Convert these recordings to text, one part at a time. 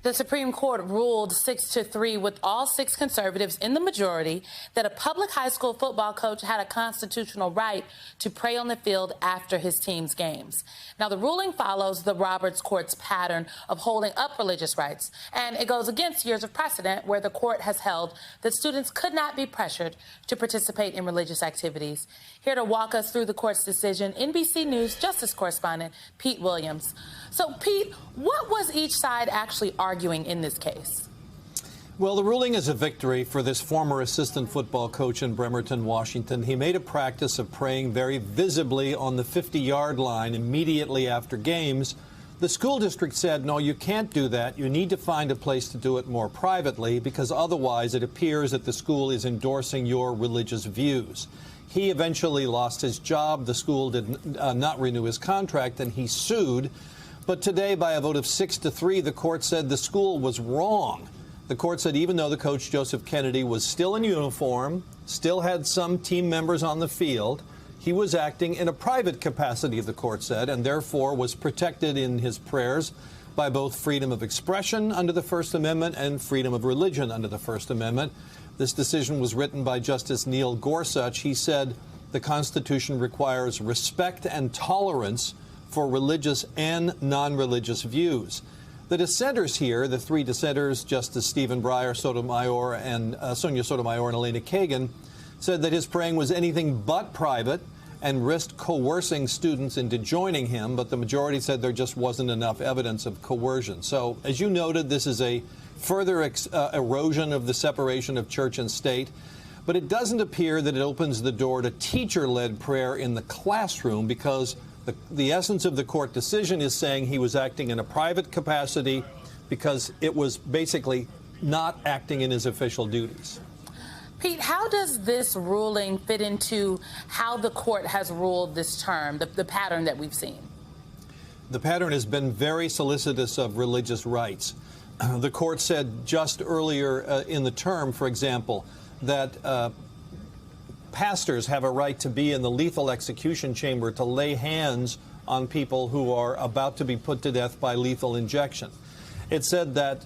The Supreme Court ruled 6-3 with all 6 conservatives in the majority that a public high school football coach had a constitutional right to pray on the field after his team's games. Now, the ruling follows the Roberts Court's pattern of holding up religious rights, and it goes against years of precedent where the court has held that students could not be pressured to participate in religious activities. Here to walk us through the court's decision, NBC News Justice correspondent Pete Williams. So, Pete, what was each side actually arguing in this case? Well, the ruling is a victory for this former assistant football coach in Bremerton, Washington. He made a practice of praying very visibly on the 50-yard line immediately after games. The school district said, no, you can't do that. You need to find a place to do it more privately because otherwise it appears that the school is endorsing your religious views. He eventually lost his job. The school did not renew his contract, and he sued. But today, by a vote of 6-3, the court said the school was wrong. The court said even though the coach, Joseph Kennedy, was still in uniform, still had some team members on the field, he was acting in a private capacity, the court said, and therefore was protected in his prayers by both freedom of expression under the First Amendment and freedom of religion under the First Amendment. This decision was written by Justice Neil Gorsuch. He said the Constitution requires respect and tolerance for religious and non-religious views. The dissenters here, the 3 dissenters, Justice Stephen Breyer, Sotomayor, and Sonia Sotomayor and Elena Kagan, said that his praying was anything but private and risked coercing students into joining him, but the majority said there just wasn't enough evidence of coercion. So, as you noted, this is a further erosion of the separation of church and state, but it doesn't appear that it opens the door to teacher-led prayer in the classroom because the essence of the court decision is saying he was acting in a private capacity because it was basically not acting in his official duties. Pete, how does this ruling fit into how the court has ruled this term, the pattern that we've seen? The pattern has been very solicitous of religious rights. The court said just earlier in the term, for example, that pastors have a right to be in the lethal execution chamber to lay hands on people who are about to be put to death by lethal injection. It said that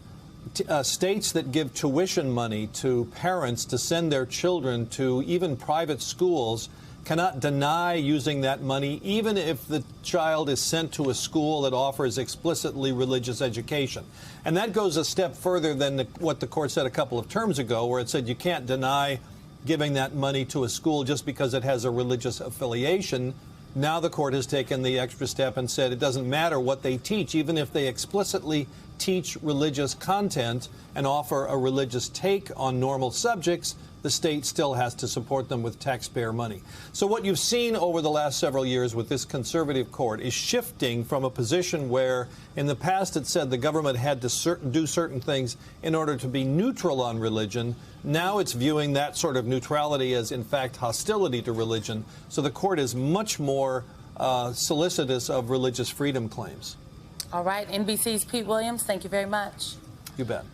states that give tuition money to parents to send their children to even private schools cannot deny using that money even if the child is sent to a school that offers explicitly religious education. And that goes a step further than what the court said a couple of terms ago, where it said you can't deny giving that money to a school just because it has a religious affiliation. Now the court has taken the extra step and said it doesn't matter what they teach, even if they explicitly teach religious content and offer a religious take on normal subjects, the state still has to support them with taxpayer money. So what you've seen over the last several years with this conservative court is shifting from a position where in the past it said the government had to do certain things in order to be neutral on religion. Now it's viewing that sort of neutrality as, in fact, hostility to religion. So the court is much more solicitous of religious freedom claims. All right. NBC's Pete Williams, thank you very much. You bet.